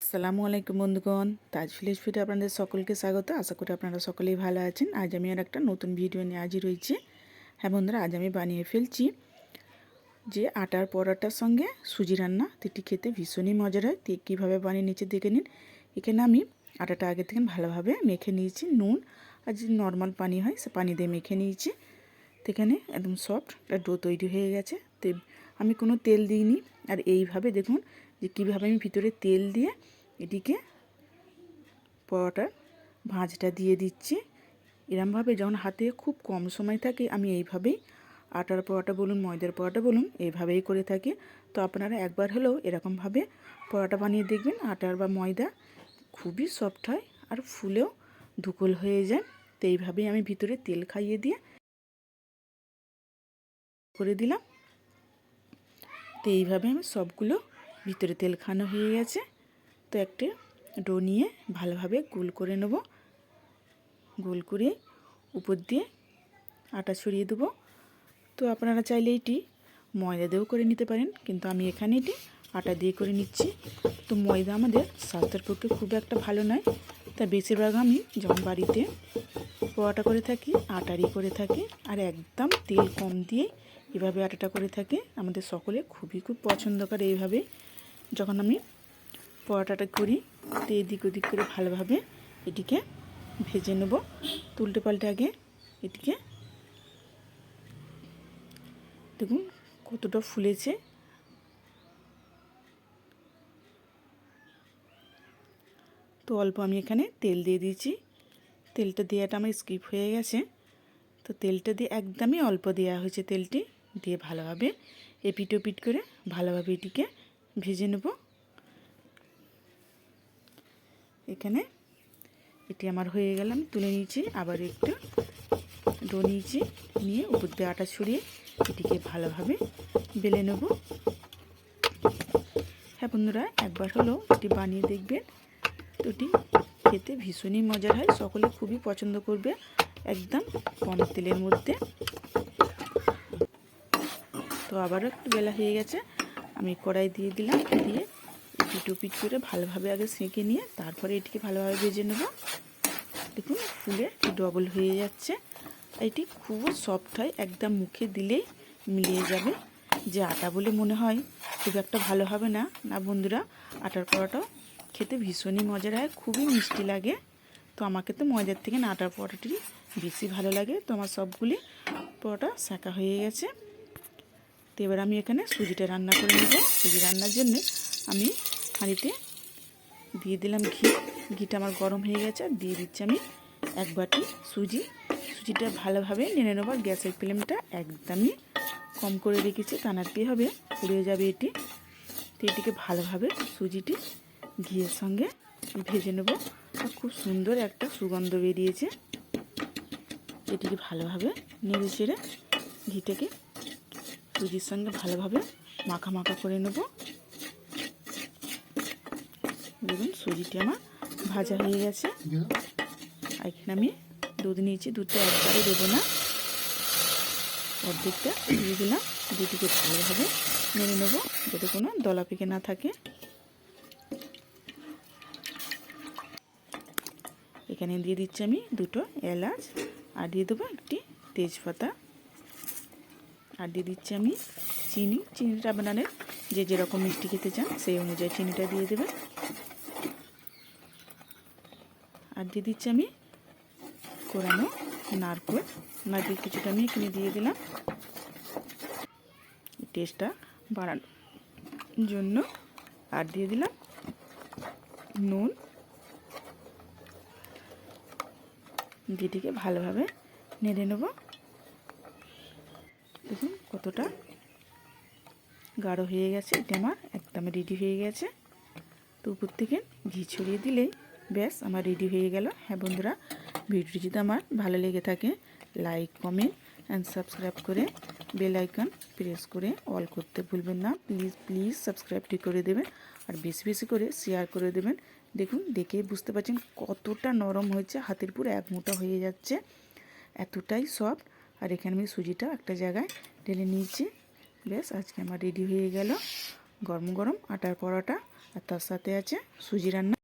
আসসালামু আলাইকুম বন্ধুগণ, তাজ ভিলেজ ফুডে আপনাদের সকলকে স্বাগত। আশা করি আপনারা সকলেই ভালো আছেন। আজ আমি আর একটা নতুন ভিডিও নিয়ে হাজির হয়েছি। হ্যাঁ বন্ধুরা, আজ আমি বানিয়ে ফেলছি যে আটার পরোটার সঙ্গে সুজি রান্না। এটি খেতে ভীষণই মজার হয়। তো কীভাবে বানিয়ে নিচে দেখে নিন। এখানে আমি আটাটা আগে থেকে ভালোভাবে মেখে নিয়েছি। নুন আর যে নর্মাল পানি হয় সে পানি দিয়ে মেখে নিয়েছি। তো এখানে একদম সফট একটা ডো তৈরি হয়ে গেছে। তো আমি কোনো তেল দিইনি। আর এইভাবে দেখুন যে কীভাবে আমি ভিতরে তেল দিয়ে এটিকে পরোটার ভাঁজটা দিয়ে দিচ্ছি। এরমভাবে যখন হাতে খুব কম সময় থাকে আমি এইভাবেই আটার পরোটা বলুন ময়দার পরোটা বলুন এইভাবেই করে থাকি। তো আপনারা একবার হলেও এরকমভাবে পরোটা বানিয়ে দেখবেন। আটার বা ময়দা খুবই সফট হয় আর ফুলেও ধুকল হয়ে যায়। তো এইভাবেই আমি ভিতরে তেল খাইয়ে দিয়ে করে দিলাম। তো এইভাবে আমি সবগুলো ভিতরে তেল খানো হয়ে গেছে। তো একটা ডো নিয়ে ভালোভাবে গোল করে নেব। গোল করে উপর দিয়ে আটা ছড়িয়ে দেবো। তো আপনারা চাইলে এটি ময়দা দিয়েও করে নিতে পারেন, কিন্তু আমি এখানে এটি আটা দিয়ে করে নিচ্ছি। তো ময়দা আমাদের স্বাস্থ্যের পক্ষে খুব একটা ভালো নয়। তা বেশিরভাগ আমি যখন বাড়িতে পরোটা করে থাকি আটারই করে থাকি, আর একদম তেল কম দিয়ে এভাবে আটাটা করে থাকি। আমাদের সকলে খুব পছন্দ করে এইভাবে যখন আমি পরোটাটা করি। তো এদিক ওদিক করে ভালোভাবে এটিকে ভেজে নেব। তো উল্টে পাল্টে আগে এটিকে দেখুন কতটা ফুলেছে। তো অল্প আমি এখানে তেল দিয়ে দিয়েছি। তেলটা দেওয়াটা আমার স্কিপ হয়ে গেছে। তো তেলটা দিয়ে একদমই অল্প দেওয়া হয়েছে। তেলটি দিয়ে ভালোভাবে এপিট ওপিট করে ভালোভাবে এটিকে ভেজে নেব। এখানে এটি আমার হয়ে গেল, আমি তুলে নিয়েছি। আবার একটু ডো নিয়েছি, নিয়ে উপর দিয়ে আটা ছড়িয়ে এটিকে ভালোভাবে বেলে নেব। হ্যাঁ বন্ধুরা, একবার হলো এটি বানিয়ে দেখবেন। তো এটি খেতে ভীষণই মজার হয়, সকলে খুবই পছন্দ করবে একদম কম তেলের মধ্যে। তো আবারও একটু বেলা হয়ে গেছে, আমি কড়াই দিয়ে দিলাম। দিয়ে এপিট ওপিট করে ভালোভাবে আগে সেঁকে নিয়ে তারপরে এটিকে ভালোভাবে ভেজে নেব। দেখুন ফুলে ডবল হয়ে যাচ্ছে। এটি খুব সফট হয়, একদম মুখে দিলেই মিলিয়ে যাবে। যে আটা বলে মনে হয় খুব একটা ভালো হবে না, না বন্ধুরা, আটার পরোটাও খেতে ভীষণই মজার হয়, খুবই মিষ্টি লাগে। তো আমাকে তো ময়দার থেকে না আটার পরোটাটি বেশি ভালো লাগে। তো আমার সবগুলি পরোটা সেঁকা হয়ে গেছে। তো এবার আমি এখানে সুজিটা রান্না করে নেব। সুজি রান্নার জন্য আমি হাঁড়িতে দিয়ে দিলাম ঘি। ঘিটা আমার গরম হয়ে গেছে, আর দিয়ে দিচ্ছি আমি এক বাটি সুজি। সুজিটা ভালোভাবে নেড়ে নেব। গ্যাসের ফ্লেমটা একদমই কম করে রেখেছি, তা না কি হবে পুড়ে যাবে এটি। তো এটিকে ভালোভাবে সুজিটি ঘিয়ের সঙ্গে ভেজে নেব। আর খুব সুন্দর একটা সুগন্ধ বেরিয়েছে। এটিকে ভালোভাবে নেড়ে চেড়ে ঘিটাকে সুজির সঙ্গে ভালোভাবে মাখা মাখা করে নেব। দেখুন সুজিটি আমার ভাজা হয়ে গেছে। আর এখানে আমি দুধ নিয়েছি, দুধটা একবারে দেবো না, অর্ধেকটা দিয়ে দিলাম। দুটিকে ভালোভাবে নেড়ে নেবো যাতে কোনো দলা পেকে না থাকে। এখানে দিয়ে দিচ্ছি আমি দুটো এলাচ, আর দিয়ে দেবো একটি তেজপাতা, আর দিয়ে দিচ্ছি আমি চিনি। চিনিটা আপনাদের যে যেরকম মিষ্টি খেতে চান সেই অনুযায়ী চিনিটা দিয়ে দেবেন। আর দিয়ে দিচ্ছি আমি কোরানো নারকেল। নারকেল কিছুটা আমি এখানে দিয়ে দিলাম টেস্টটা বাড়ানোর জন্য। আর দিয়ে দিলাম নুন। ঘিটিকে ভালোভাবে নেড়ে নেব। দেখুন কতটা গাঢ় হয়ে গেছে, এটা আমার একদম রেডি হয়ে গেছে। তো উপর থেকে ঘি ছড়িয়ে দিলেই ব্যাস আমার রেডি হয়ে গেল। হ্যাঁ বন্ধুরা, ভিডিওটি যদি আমার ভালো লেগে থাকে লাইক কমেন্ট অ্যান্ড সাবস্ক্রাইব করে বেল আইকন প্রেস করে অল করতে ভুলবেন না। প্লিজ সাবস্ক্রাইবটি করে দেবেন, আর বেশি বেশি করে শেয়ার করে দেবেন। দেখুন দেখেই বুঝতে পারছেন কতটা নরম হয়েছে, হাতের পুরো এক মুঠা হয়ে যাচ্ছে, এতটাই সফট। আর এখানে আমি সুজিটা একটা জায়গায় ঢেলে নিয়েছি। ব্যাস আজকে আমার রেডি হয়ে গেল গরম গরম আটার পরোটা। আর তার সাথে আছে সুজি রান্না।